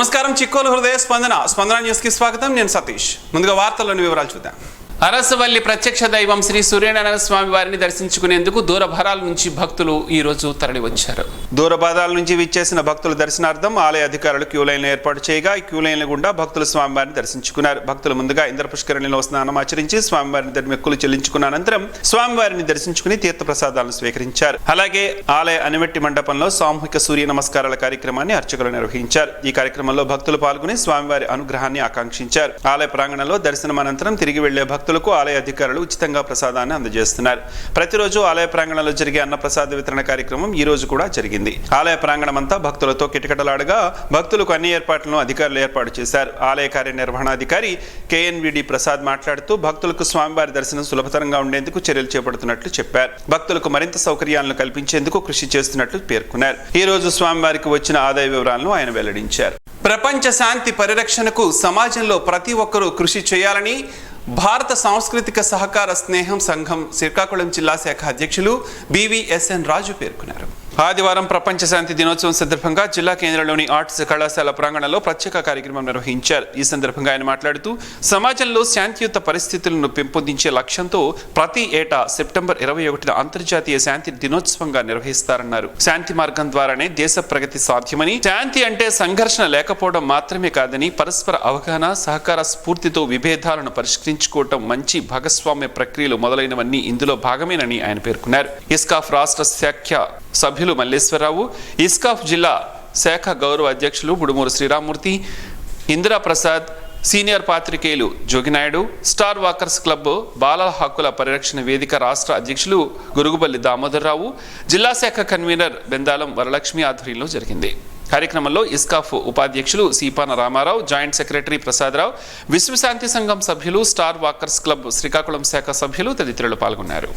నమస్కారం చిక్కోలు హృదయ స్పందన న్యూస్ కి స్వాగతం. నేను సతీష్. ముందుగా వార్తల్లోని వివరాలు చూద్దాం. అరసవల్లి ప్రత్యక్ష దైవం శ్రీ సూర్యనారాయణ స్వామి వారిని దర్శించుకునేందుకు దూరభారాల నుంచి భక్తులు ఈ రోజు తరలివచ్చారు. దూరభారాల నుంచి విచ్చేసిన భక్తుల దర్శనార్థం ఆలయ అధికారులు క్యూ లైన్లు ఏర్పాటు చేయగా ఈ క్యూ లైన్ల గుండా భక్తులు స్వామివారిని దర్శించుకున్నారు. భక్తులు ముందుగా ఇంద్ర పుష్కరిణిలో స్నానం ఆచరించి స్వామివారిని మొక్కులు చెల్లించుకున్న అనంతరం స్వామివారిని దర్శించుకుని తీర్థ ప్రసాదాలను స్వీకరించారు. అలాగే ఆలయ అనిమెట్టి మండపంలో సామూహిక సూర్య నమస్కారాల కార్యక్రమాన్ని అర్చకులు నిర్వహించారు. ఈ కార్యక్రమంలో భక్తులు పాల్గొని స్వామివారి అనుగ్రహాన్ని ఆకాంక్షించారు. ఆలయ ప్రాంగణంలో దర్శనం అనంతరం తిరిగి వెళ్లే భక్తులకు ఆలయ అధికారులు ఉచితంగా ప్రసాదాన్ని అందజేస్తున్నారు. ప్రతిరోజు ఆలయ ప్రాంగణంలో జరిగే అన్న ప్రసాద వితరణ కార్యక్రమం ఈ రోజు కూడా జరిగింది. ఆలయ ప్రాంగణం అంతా భక్తులతో కిటకిటలాడగా భక్తులకు అన్ని ఏర్పాట్లను అధికారులు ఏర్పాటు చేశారు. ఆలయ కార్యనిర్వహణాధికారి KNVD ప్రసాద్ మాట్లాడుతూ భక్తులకు స్వామివారి దర్శనం సులభతరంగా ఉండేందుకు చర్యలు చేపడుతున్నట్లు చెప్పారు. భక్తులకు మరింత సౌకర్యాలను కల్పించేందుకు కృషి చేస్తున్నట్లు పేర్కొన్నారు. ఈ రోజు స్వామివారికి వచ్చిన ఆదాయ వివరాలను ఆయన వెల్లడించారు. ప్రపంచ శాంతి పరిరక్షణకు సమాజంలో ప్రతి ఒక్కరూ కృషి చేయాలని భారత సాంస్కృతిక సహకార స్నేహం సంఘం శ్రీకాకుళం జిల్లా శాఖ అధ్యక్షులు BVSN రాజు పేర్కొన్నారు. ఆదివారం ప్రపంచ శాంతి దినోత్సవం సందర్భంగా జిల్లా కేంద్రంలోని ఆర్ట్స్ కళాశాల ప్రాంగణంలో ప్రత్యేక కార్యక్రమం నిర్వహించారు. ఈ సందర్భంగా ఆయన మాట్లాడుతూ సమాజంలో శాంతియుత పరిస్థితులను పెంపొందించే లక్ష్యంతో ప్రతి ఏటా సెప్టెంబర్ 21న అంతర్జాతీయ శాంతి దినోత్సవంగా నిర్వహిస్తారన్నారు. శాంతి మార్గం ద్వారానే దేశ ప్రగతి సాధ్యమని, శాంతి అంటే సంఘర్షణ లేకపోవడం మాత్రమే కాదని, పరస్పర అవగాహన సహకార స్ఫూర్తితో విభేదాలను పరిష్కరించుకోవటం, మంచి భాగస్వామ్య ప్రక్రియలు మొదలైనవన్నీ ఇందులో భాగమేనని ఆయన పేర్కొన్నారు. ఇస్కాఫ్ రాష్ట్ర శాఖ సభ్యులు మల్లేశ్వరరావు, ఇస్కాఫ్ జిల్లా శాఖ గౌరవ అధ్యక్షులు బుడుమూరు శ్రీరామూర్తి, ఇందిరా ప్రసాద్, సీనియర్ పాత్రికేయులు జోగినాయుడు, స్టార్ వాకర్స్ క్లబ్ బాలల హక్కుల పరిరక్షణ వేదిక రాష్ట్ర అధ్యక్షులు గురుగుబల్లి దామోదర్రావు, జిల్లా శాఖ కన్వీనర్ బెందాలం వరలక్ష్మి ఆధ్వర్యంలో జరిగింది. కార్యక్రమంలో ఇస్కాఫ్ ఉపాధ్యక్షులు సీపాన రామారావు, జాయింట్ సెక్రటరీ ప్రసాదరావు, విశ్వశాంతి సంఘం సభ్యులు, స్టార్ వాకర్స్ క్లబ్ శ్రీకాకుళం శాఖ సభ్యులు తదితరులు పాల్గొన్నారు.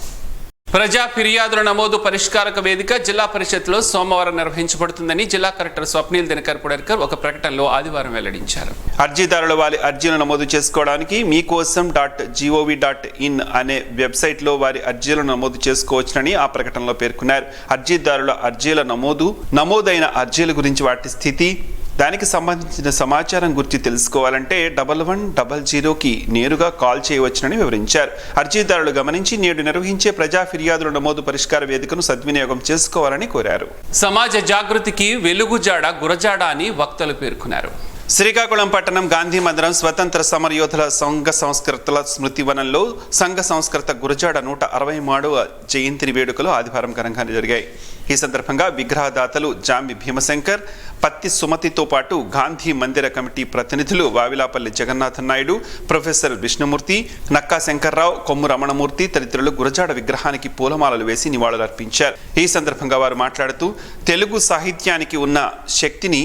ప్రజా ఫిర్యాదుల నమోదు పరిష్కారక వేదిక జిల్లా పరిషత్లో సోమవారం నిర్వహించబడుతుందని జిల్లా కలెక్టర్ స్వప్నిల్ దినకర్ పుడర్కర్ ఒక ప్రకటనలో ఆదివారం వెల్లడించారు. అర్జీదారులు వారి అర్జీలను నమోదు చేసుకోవడానికి మీకోసం.gov.in అనే వెబ్సైట్లో వారి అర్జీలను నమోదు చేసుకోవచ్చునని ఆ ప్రకటనలో పేర్కొన్నారు. అర్జీదారుల అర్జీల నమోదైన అర్జీల గురించి వాటి స్థితి, దానికి సంబంధించిన సమాచారం గురించి తెలుసుకోవాలంటే 1100కి నేరుగా కాల్ చేయవచ్చునని వివరించారు. అర్జీదారులు గమనించి నేడు నిర్వహించే ప్రజా ఫిర్యాదుల నమోదు పరిష్కార వేదికను సద్వినియోగం చేసుకోవాలని కోరారు. సమాజ జాగృతికి వెలుగుజాడ గురజాడ అని వక్తలు పేర్కొన్నారు. శ్రీకాకుళం పట్టణం గాంధీ మందిరం స్వతంత్ర సమరయోధుల సంఘ సంస్కృతుల స్మృతివనంలో సంఘ సంస్కృత గురజాడ 163వ జయంతి వేడుకలు ఆదివారం ఘనంగా జరిగాయి. ఈ సందర్భంగా విగ్రహదాతలు జాంబి భీమశంకర్, పత్తి సుమతితో పాటు గాంధీ మందిర కమిటీ ప్రతినిధులు వావిలాపల్లి జగన్నాథన్ నాయుడు, ప్రొఫెసర్ విష్ణుమూర్తి, నక్కా శంకర్రావు, కొమ్ము రమణమూర్తి తదితరులు గురజాడ విగ్రహానికి పూలమాలలు వేసి నివాళులర్పించారు. ఈ సందర్భంగా వారు మాట్లాడుతూ తెలుగు సాహిత్యానికి ఉన్న శక్తిని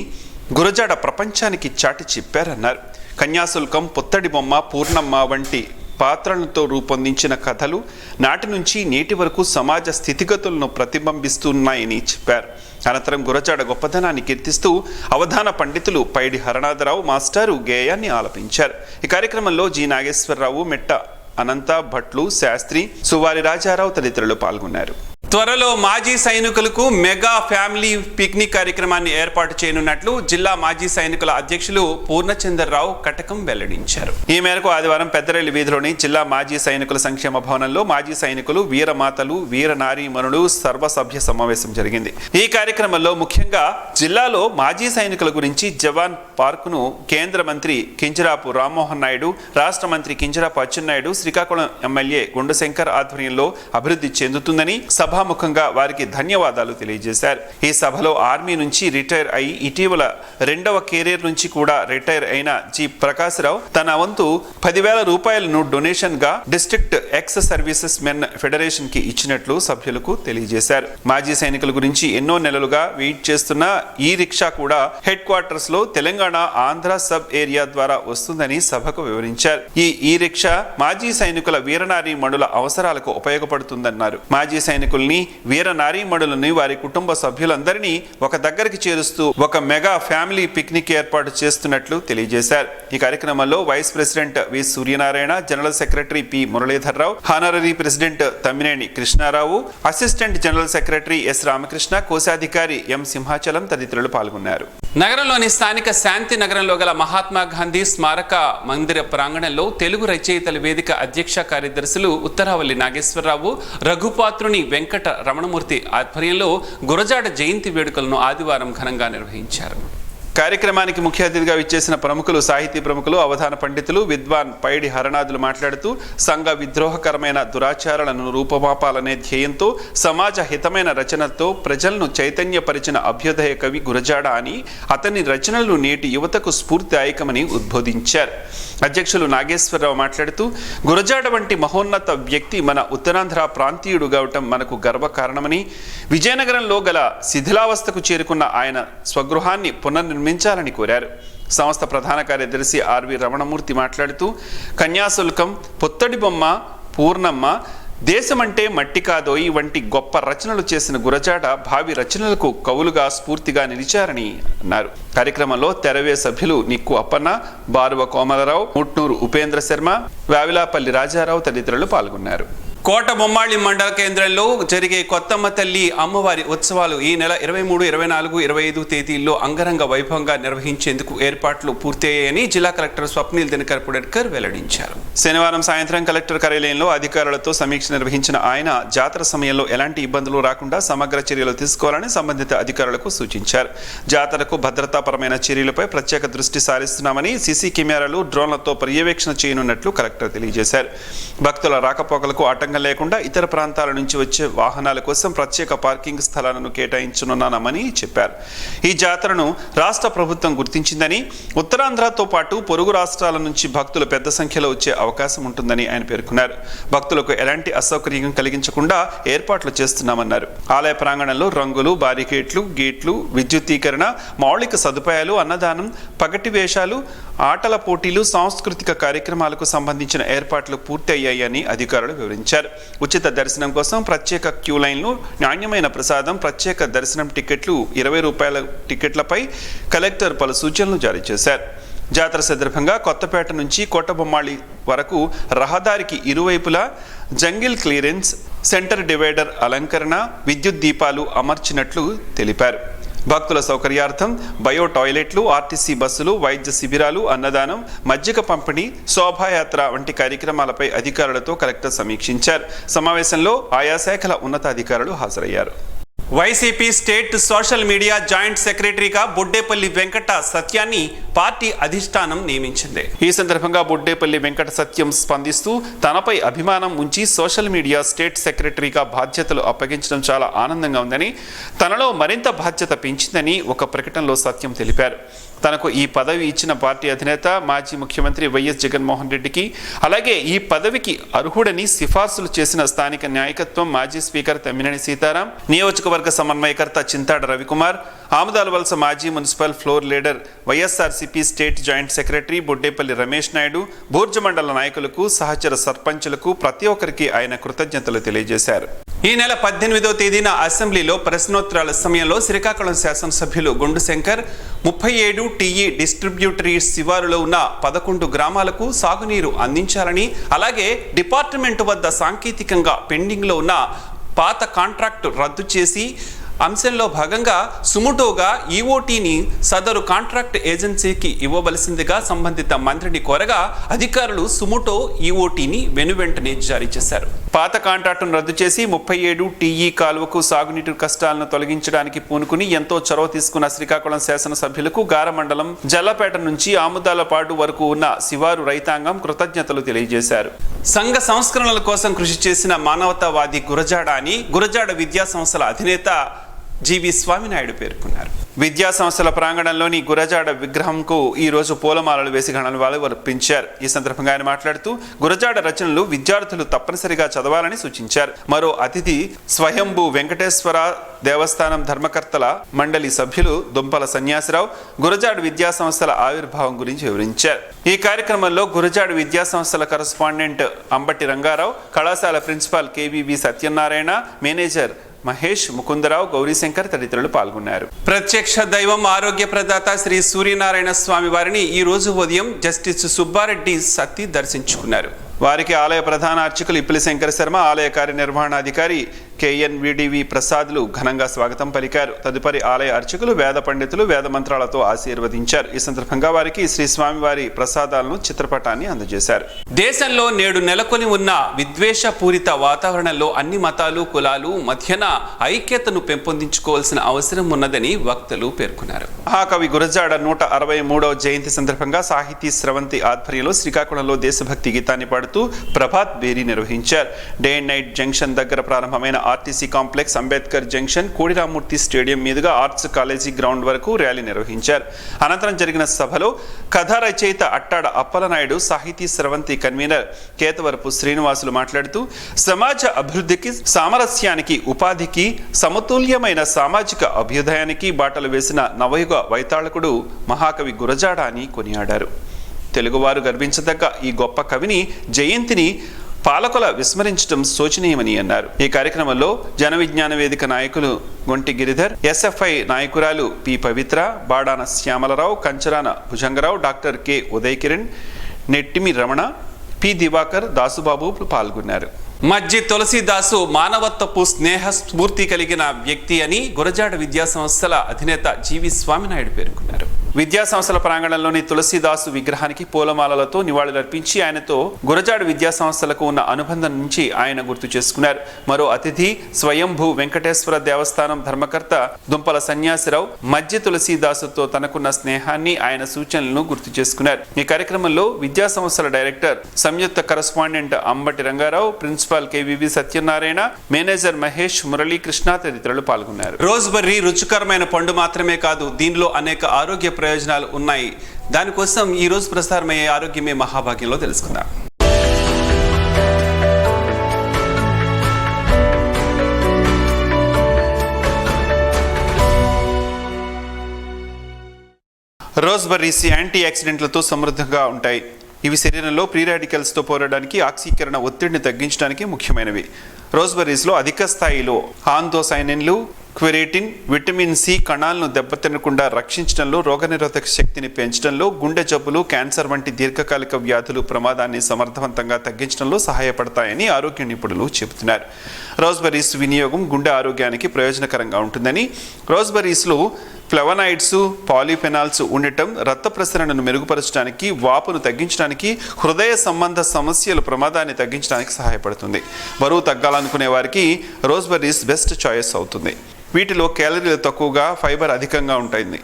గురజాడ ప్రపంచానికి చాటి చెప్పారన్నారు. కన్యాశుల్కం, పుత్తడి బొమ్మ, పూర్ణమ్మ వంటి పాత్రలతో రూపొందించిన కథలు నాటి నుంచి నేటి వరకు సమాజ స్థితిగతులను ప్రతిబింబిస్తున్నాయని చెప్పారు. అనంతరం గురజాడ గొప్పదనాన్ని కీర్తిస్తూ అవధాన పండితులు పైడి హరనాథరావు మాస్టారు గేయాన్ని ఆలపించారు. ఈ కార్యక్రమంలో జి నాగేశ్వరరావు, మెట్ట అనంత భట్లు, శాస్త్రి, సువారి రాజారావు తదితరులు పాల్గొన్నారు. త్వరలో మాజీ సైనికులకు మెగా ఫ్యామిలీ పిక్నిక్ కార్యక్రమాన్ని ఏర్పాటు చేయనున్నట్లు జిల్లా మాజీ సైనికుల అధ్యక్షులు పూర్ణచంద్రరావు కటకం వెల్లడించారు. ఈ మేరకు ఆదివారం పెద్దరెల్లి వీధిలోని జిల్లా మాజీ సైనికుల సంక్షేమ భవనంలో మాజీ సైనికులు, వీరమాతలు, వీర నారీమణులు సర్వసభ్య సమావేశం జరిగింది. ఈ కార్యక్రమంలో ముఖ్యంగా జిల్లాలో మాజీ సైనికుల గురించి జవాన్ పార్కును కేంద్ర మంత్రి కింజరాపు రామ్మోహన్ నాయుడు, రాష్ట్ర మంత్రి కింజరాపు అచ్చెన్నాయుడు, శ్రీకాకుళం ఎమ్మెల్యే గుండశంకర్ ఆధ్వర్యంలో అభివృద్ధి చెందుతుందని సభాముఖంగా వారికి ధన్యవాదాలు తెలియజేశారు. ఈ సభలో ఆర్మీ నుంచి రిటైర్ అయి ఇటీవల 2వ కెరీర్ నుంచి కూడా రిటైర్ అయిన జి ప్రకాశ్రావు తన వంతు 10,000 రూపాయలను డొనేషన్ గా district ex services men federation కి ఇచ్చినట్లు సభ్యులకు తెలియజేశారు. మాజీ సైనికుల గురించి ఎన్నో నెలలుగా వెయిట్ చేస్తున్న ఈ రిక్షా కూడా హెడ్ క్వార్టర్స్ లో తెలంగాణ, ఆంధ్ర సబ్ ఏరియా ద్వారా వస్తుందని సభకు వివరించారు. ఈ రిక్షా మాజీ సైనికుల వీరనారీమణుల అవసరాలకు ఉపయోగపడుతుందన్నారు. మాజీ సైనికుల్ని, వీర నారీమణులని, వారి కుటుంబ సభ్యులందరినీ ఒక దగ్గరికి చేరుస్తూ ఒక మెగా ఫ్యామిలీ పిక్నిక్ ఏర్పాటు చేస్తున్నట్లు తెలియజేశారు. ఈ కార్యక్రమంలో vice president V Suryanarayana, general secretary P Muralidhar Rao, honorary president Tammineni Krishna Rao, assistant general secretary S Ramakrishna, కోశాధికారి ఎం సింహాచలం తదితరులు పాల్గొన్నారు. నగరంలోని స్థానిక శాంతి నగరంలో గల మహాత్మా గాంధీ స్మారక మందిర ప్రాంగణంలో తెలుగు రచయితల వేదిక అధ్యక్ష కార్యదర్శులు ఉత్తరావల్లి నాగేశ్వరరావు, రఘుపాత్రుని వెంకట రమణమూర్తి ఆధ్వర్యంలో గురజాడ జయంతి వేడుకలను ఆదివారం ఘనంగా నిర్వహించారు. కార్యక్రమానికి ముఖ్య అతిథిగా విచ్చేసిన ప్రముఖులు, సాహితీ ప్రముఖులు, అవధాన పండితులు, విద్వాన్ పైడి హరనాథులు మాట్లాడుతూ సంఘ విద్రోహకరమైన దురాచారాలను రూపమాపాలనే ధ్యేయంతో సమాజ హితమైన రచనతో ప్రజలను చైతన్యపరిచిన అభ్యుదయ కవి గురజాడ అని, అతని రచనలు నేటి యువతకు స్ఫూర్తిదాయకమని ఉద్బోధించారు. అధ్యక్షులు నాగేశ్వరరావు మాట్లాడుతూ గురజాడ వంటి మహోన్నత వ్యక్తి మన ఉత్తరాంధ్ర ప్రాంతీయుడు కావటం మనకు గర్వకారణమని, విజయనగరంలో గల శిథిలావస్థకు చేరుకున్న ఆయన స్వగృహాన్ని పునర్నిర్మించాలని కోరారు. సంస్థ ప్రధాన కార్యదర్శి ఆర్వి రమణమూర్తి మాట్లాడుతూ కన్యాశుల్కం, పొత్తడి బొమ్మ, పూర్ణమ్మ, దేశమంటే మట్టి కాదోయి వంటి గొప్ప రచనలు చేసిన గురజాడ భావి రచనలకు కవులుగా స్ఫూర్తిగా నిలిచారని అన్నారు. కార్యక్రమంలో తెరవే సభ్యులు నిక్కు అప్పన్న, బారువ కోమలరావు, ముట్నూరు ఉపేంద్ర శర్మ, వ్యావిలాపల్లి రాజారావు తదితరులు పాల్గొన్నారు. కోట బొమ్మాళి మండల కేంద్రంలో జరిగే కొత్తమ్మ తల్లి అమ్మవారి ఉత్సవాలు ఈ నెల 23, 24, 25 తేదీల్లో అంగరంగ వైభవంగా నిర్వహించేందుకు ఏర్పాట్లు పూర్తయ్యాయని జిల్లా కలెక్టర్ స్వప్నిల్ దినకర్ పుడెడ్కర్ వెల్లడించారు. శనివారం సాయంత్రం కలెక్టర్ కార్యాలయంలో అధికారులతో సమీక్ష నిర్వహించిన ఆయన జాతర సమయంలో ఎలాంటి ఇబ్బందులు రాకుండా సమగ్ర చర్యలు తీసుకోవాలని సంబంధిత అధికారులకు సూచించారు. జాతరకు భద్రతాపరమైన చర్యలపై ప్రత్యేక దృష్టి సారిస్తున్నామని, సీసీ కెమెరాలు, డ్రోన్లతో పర్యవేక్షణ చేయనున్నట్లు కలెక్టర్ తెలియజేశారు. భక్తుల రాకపోకలకు లేకుండా ఇతర ప్రాంతాల నుంచి వచ్చే వాహనాల కోసం ప్రత్యేక పార్కింగ్ స్థలాలను కేటాయించనున్నామని చెప్పారు. ఈ జాతరను రాష్ట్ర ప్రభుత్వం గుర్తించిందని, ఉత్తరాంధ్రతో పాటు పొరుగు రాష్ట్రాల నుంచి భక్తులు పెద్ద సంఖ్యలో వచ్చే అవకాశం ఉంటుందని ఆయన పేర్కొన్నారు. భక్తులకు ఎలాంటి అసౌకర్యం కలిగించకుండా ఏర్పాట్లు చేస్తున్నామన్నారు. ఆలయ ప్రాంగణంలో రంగులు, బారికేట్లు, గేట్లు, విద్యుత్తీకరణ, మౌలిక సదుపాయాలు, అన్నదానం, పగటి వేషాలు, ఆటల పోటీలు, సాంస్కృతిక కార్యక్రమాలకు సంబంధించిన ఏర్పాట్లు పూర్తి అయ్యాయని అధికారులు వివరించారు. ఉచిత దర్శనం కోసం ప్రత్యేక క్యూ లైన్లు, నాణ్యమైన ప్రసాదం, ప్రత్యేక దర్శనం టికెట్లు, 20 రూపాయల టికెట్లపై కలెక్టర్ పలు సూచనలు జారీ చేశారు. జాతర సందర్భంగా కొత్తపేట నుంచి కోటబొమ్మాళి వరకు రహదారికి ఇరువైపులా జంగిల్ క్లియరెన్స్, సెంటర్ డివైడర్ అలంకరణ, విద్యుత్ దీపాలు అమర్చినట్లు తెలిపారు. భక్తుల సౌకర్యార్థం బయో టాయిలెట్లు, ఆర్టీసీ బస్సులు, వైద్య శిబిరాలు, అన్నదానం, మజ్జిగ పంపిణీ, శోభాయాత్ర వంటి కార్యక్రమాలపై అధికారులతో కలెక్టర్ సమీక్షించారు. సమావేశంలో ఆయా శాఖల ఉన్నతాధికారులు హాజరయ్యారు. YCP state social media joint సెక్రటరీగా బొడ్డేపల్లి వెంకట సత్యాన్ని పార్టీ అధిష్టానం నియమించింది. ఈ సందర్భంగా బొడ్డేపల్లి వెంకట సత్యం స్పందిస్తూ తనపై అభిమానం ఉంచి సోషల్ మీడియా స్టేట్ సెక్రటరీగా బాధ్యతలు అప్పగించడం చాలా ఆనందంగా ఉందని, తనలో మరింత బాధ్యత పెంచిందని ఒక ప్రకటనలో సత్యం తెలిపారు. తనకు ఈ పదవి ఇచ్చిన పార్టీ అధినేత మాజీ ముఖ్యమంత్రి వైఎస్ జగన్మోహన్ రెడ్డికి, అలాగే ఈ పదవికి అర్హుడని సిఫార్సులు చేసిన స్థానిక నాయకత్వం, మాజీ స్పీకర్ తమ్మినేని సీతారాం, నియోజకవర్గ సమన్వయకర్త చింతాడ రవికుమార్, ఆముదాలవలస మాజీ municipal floor leader, YSRCP state joint secretary Boddepalli Ramesh Naidu, Burja మండల నాయకులకు, సహచర సర్పంచులకు ప్రతి ఒక్కరికి ఆయన కృతజ్ఞతలు తెలియజేశారు. ఈ నెల 18వ తేదీన అసెంబ్లీలో ప్రశ్నోత్తరాల సమయంలో శ్రీకాకుళం శాసనసభ్యులు గుండు శంకర్ 37 టీఈ డిస్ట్రిబ్యూటరీ శివారులో ఉన్న 11 గ్రామాలకు సాగునీరు అందించాలని, అలాగే డిపార్ట్మెంట్ వద్ద సాంకేతికంగా పెండింగ్లో ఉన్న పాత కాంట్రాక్టు రద్దు చేసి అంశంలో భాగంగా సుముటోగా ఈఓటీని సదరు కాంట్రాక్ట్ ఏజెన్సీకి ఇవ్వవలసిందిగా సంబంధిత మంత్రిని కోరగా అధికారులు సుముటో ఈఓటీని వెనువెంటనే జారీ చేశారు. పాత కాంట్రాక్టును రద్దు చేసి 37 టీఈ కాలువకు సాగునీటి కష్టాలను తొలగించడానికి పూనుకుని ఎంతో చొరవ తీసుకున్న శ్రీకాకుళం శాసనసభ్యులకు గారమండలం జల్లపేట నుంచి ఆముదాలపాడు వరకు ఉన్న శివారు రైతాంగం కృతజ్ఞతలు తెలియజేశారు. సంఘ సంస్కరణల కోసం కృషి చేసిన మానవతావాది గురజాడ అని గురజాడ విద్యా సంస్థల అధినేత జీవి స్వామినాయుడు పేర్కొన్నారు. విద్యా సంస్థల ప్రాంగణంలోని గురజాడ విగ్రహంకు ఈ రోజు పూలమాలలు వేసి ఘననివాళులు అర్పించారు. ఈ సందర్భంగా ఆయన మాట్లాడుతూ గురజాడ రచనలు విద్యార్థులు తప్పనిసరిగా చదవాలని సూచించారు. మరో అతిథి స్వయంభూ వెంకటేశ్వర దేవస్థానం ధర్మకర్తల మండలి సభ్యులు దుంపల సన్యాసిరావు గురజాడ విద్యా సంస్థల ఆవిర్భావం గురించి వివరించారు. ఈ కార్యక్రమంలో గురజాడ విద్యా సంస్థల కరస్పాండెంట్ అంబటి రంగారావు, కళాశాల principal KVV Satyanarayana, manager Mahesh, Mukundarao, Gauri Shankar తదితరులు పాల్గొన్నారు. ప్రత్యక్ష దైవం, ఆరోగ్య ప్రదాత శ్రీ సూర్యనారాయణ స్వామి వారిని ఈ రోజు ఉదయం జస్టిస్ సుబ్బారెడ్డి సత్తి దర్శించుకున్నారు. వారికి ఆలయ ప్రధాన అర్చకులు ఇప్పిలి శంకర శర్మ, ఆలయ కార్యనిర్వహణాధికారి KNVDV ప్రసాద్లు ఘనంగా స్వాగతం పలికారు. తదుపరి ఆలయ అర్చకులు వేద పండితులు వేద మంత్రాలతో ఆశీర్వదించారు. ఈ సందర్భంగా వారికి శ్రీ స్వామివారి ప్రసాదాలను చిత్రపటాన్ని అందజేశారు. దేశంలో నేడు నెలకొని ఉన్న విద్వేషపూరిత వాతావరణంలో అన్ని మతాలు కులాలు మధ్యన ఐక్యతను పెంపొందించుకోవాల్సిన అవసరం ఉన్నదని వక్తలు పేర్కొన్నారు. మహాకవి గురజాడ 163వ జయంతి సందర్భంగా సాహితీ స్రవంతి ఆధ్వర్యంలో శ్రీకాకుళంలో దేశభక్తి గీతాన్ని పాడుతూ ప్రభాత్ బేరీ నిర్వహించారు. డే అండ్ నైట్ జంక్షన్ దగ్గర ప్రారంభమైన RTC complex, Ambedkar junction, Kodi Rammurthy stadium మీదుగా ఆర్ట్స్ కాలేజీ గ్రౌండ్ వరకు ర్యాలీ నిర్వహించారు. అనంతరం జరిగిన సభలో కథా రచయిత అట్టాడ అప్పలనాయుడు, సాహితీ స్రవంతి కన్వీనర్ కేతవరపు శ్రీనివాసులు మాట్లాడుతూ సమాజ అభివృద్ధికి, సామరస్యానికి, ఉపాధికి, సమతుల్యమైన సామాజిక అభ్యుదయానికి బాటలు వేసిన నవయుగ వైతాళకుడు మహాకవి గురజాడ అని కొనియాడారు. తెలుగువారు గర్వించదగ్గ ఈ గొప్ప కవిని జయంతిని పాలకుల విస్మరించడం శోచనీయమని అన్నారు. ఈ కార్యక్రమంలో జన విజ్ఞాన వేదిక నాయకులు గొంటి గిరిధర్, SFI నాయకురాలు P Pavitra, Badana Syamalarao, Kancharana Bhujangarao, doctor K Uday Kiran, Nettimi Ramana, P Divakar, Dasubabu పాల్గొన్నారు. మజ్జి తులసీదాసు మానవత్వపు స్నేహ స్ఫూర్తి కలిగిన వ్యక్తి అని గురజాడ విద్యా సంస్థల అధినేత జీవి స్వామినాయుడు పేర్కొన్నారు. విద్యా సంస్థల ప్రాంగణంలోని తులసీదాసు విగ్రహానికి పూలమాలలతో నివాళులర్పించి ఆయనతో గురజాడ విద్యా సంస్థలకు ఉన్న అనుబంధం నుంచి ఆయన గుర్తు చేసుకున్నారు. మరో అతిథి స్వయంభూ వెంకటేశ్వర దేవస్థానం ధర్మకర్త దుంపల సన్యాసిరావు మజ్జి తులసీదాసుతో తనకున్న స్నేహాన్ని, ఆయన సూచనలను గుర్తు చేసుకున్నారు. ఈ కార్యక్రమంలో విద్యా సంస్థల డైరెక్టర్ సంయుక్త correspondent Ambati Rangarao, principal KVV Satyanarayana, manager Mahesh, Muralikrishna తదితరులు పాల్గొన్నారు. రోజ్బెర్రీ రుచికరమైన పండు మాత్రమే కాదు, దీనిలో అనేక ఆరోగ్య ప్రయోజనాలు ఉన్నాయి. దానికోసం ఈ రోజు ప్రసారమయ్యే ఆరోగ్యమే మహాభాగ్యంలో తెలుసుకుందాం. రోజ్బెర్రీస్ యాంటీ ఆక్సిడెంట్లతో సమృద్ధంగా ఉంటాయి. ఇవి శరీరంలో ఫ్రీ రాడికల్స్తో పోరాడడానికి, ఆక్సీకరణ ఒత్తిడిని తగ్గించడానికి ముఖ్యమైనవి. రోజ్బెర్రీస్లో అధిక స్థాయిలో ఆంథోసైనిన్లు, క్వెరేటిన్, విటమిన్ C కణాలను దెబ్బతినకుండా రక్షించడంలో, రోగనిరోధక శక్తిని పెంచడంలో, గుండె జబ్బులు, క్యాన్సర్ వంటి దీర్ఘకాలిక వ్యాధులు ప్రమాదాన్ని సమర్థవంతంగా తగ్గించడంలో సహాయపడతాయని ఆరోగ్య నిపుణులు చెబుతున్నారు. రోజ్బెర్రీస్ వినియోగం గుండె ఆరోగ్యానికి ప్రయోజనకరంగా ఉంటుందని, రోజ్బెర్రీస్లో ఫ్లవనాయిడ్స్, పాలిఫెనాల్స్ ఉండటం రక్త ప్రసరణను మెరుగుపరచడానికి, వాపును తగ్గించడానికి, హృదయ సంబంధ సమస్యల ప్రమాదాన్ని తగ్గించడానికి సహాయపడుతుంది. బరువు తగ్గాలనుకునే వారికి రోజ్బెర్రీస్ బెస్ట్ చాయిస్ అవుతుంది. వీటిలో క్యాలరీలు తక్కువగా, ఫైబర్ అధికంగా ఉంటుంది.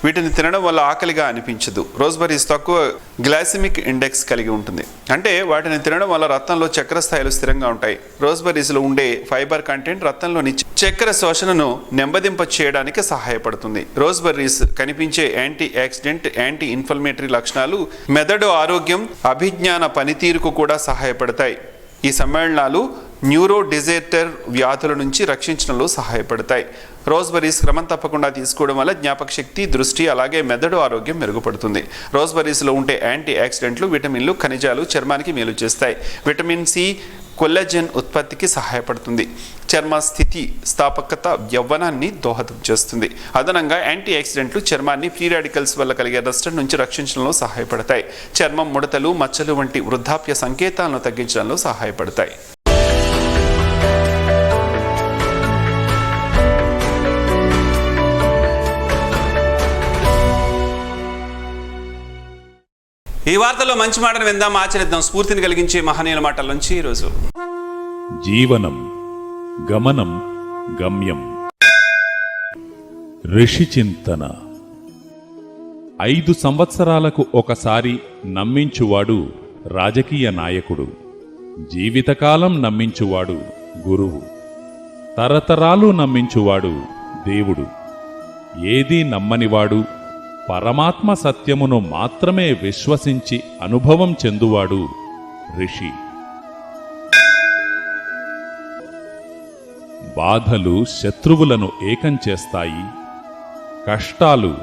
వీటిని తినడం వల్ల ఆకలిగా అనిపించదు. రోజ్బెర్రీస్ తక్కువ గ్లైసెమిక్ ఇండెక్స్ కలిగి ఉంటుంది. అంటే వాటిని తినడం వల్ల రక్తంలో చక్కెర స్థాయిలు స్థిరంగా ఉంటాయి. రోజ్బెర్రీస్లో ఉండే ఫైబర్ కంటెంట్ రక్తంలోని చక్కెర శోషణను నెమ్మదింప చేయడానికి సహాయపడుతుంది. రోజ్బెర్రీస్ కనిపించే యాంటీ ఆక్సిడెంట్, యాంటీ ఇన్ఫ్లమేటరీ లక్షణాలు మెదడు ఆరోగ్యం, అభిజ్ఞాన పనితీరుకు కూడా సహాయపడతాయి. ఈ సమ్మేళనాలు న్యూరో డిజేటర్ వ్యాధుల నుంచి రక్షించడంలో సహాయపడతాయి. రోజ్బెర్రీస్ క్రమం తప్పకుండా తీసుకోవడం వల్ల జ్ఞాపక శక్తి, దృష్టి, అలాగే మెదడు ఆరోగ్యం మెరుగుపడుతుంది. రోజ్బెర్రీస్లో ఉండే యాంటీ ఆక్సిడెంట్లు, విటమిన్లు, ఖనిజాలు చర్మానికి మేలు చేస్తాయి. విటమిన్ C కొల్లాజెన్ ఉత్పత్తికి సహాయపడుతుంది. చర్మ స్థితి స్థాపకత, యవ్వనాన్ని దోహదం చేస్తుంది. అదనంగా యాంటీ ఆక్సిడెంట్లు చర్మాన్ని ఫ్రీ రాడికల్స్ వల్ల కలిగే నష్టం నుంచి రక్షించడంలో సహాయపడతాయి. చర్మం ముడతలు, మచ్చలు వంటి వృద్ధాప్య సంకేతాలను తగ్గించడంలో సహాయపడతాయి. ఈ వార్తల్లో మంచి మాటను విందాం, ఆచరిద్దాం. స్ఫూర్తిని కలిగించే మహనీయుల మాటల నుంచి ఈరోజు. జీవనం గమనం గమ్యం. ఋషి చింతన. 5 సంవత్సరాలకు ఒకసారి నమ్మించువాడు రాజకీయ నాయకుడు, జీవితకాలం నమ్మించువాడు గురువు, తరతరాలు నమ్మించువాడు దేవుడు, ఏదీ నమ్మనివాడు పరమాత్మ సత్యమును మాత్రమే విశ్వసించి అనుభవం చెందువాడు ఋషి. బాధలు శత్రువులను ఏకం చేస్తాయి, కష్టాలు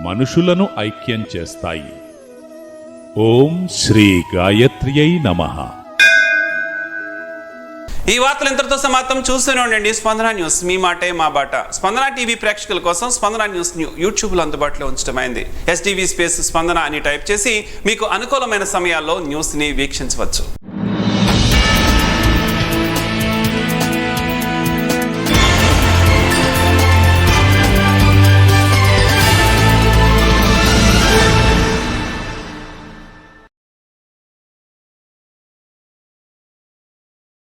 మనుషులను ఐక్యం చేస్తాయి. ఓం శ్రీ గాయత్ర్యై నమః. ఈ వార్తలు ఇంతటితో సమాప్తం. చూస్తూనే ఉండండి స్పందన న్యూస్, మీ మాటే మా బాట. స్పందన టీవీ ప్రేక్షకుల కోసం స్పందన న్యూస్ యూట్యూబ్లో అందుబాటులో ఉంచడమైంది. STV స్పేస్ స్పందన అని టైప్ చేసి మీకు అనుకూలమైన సమయాల్లో న్యూస్ని వీక్షించవచ్చు.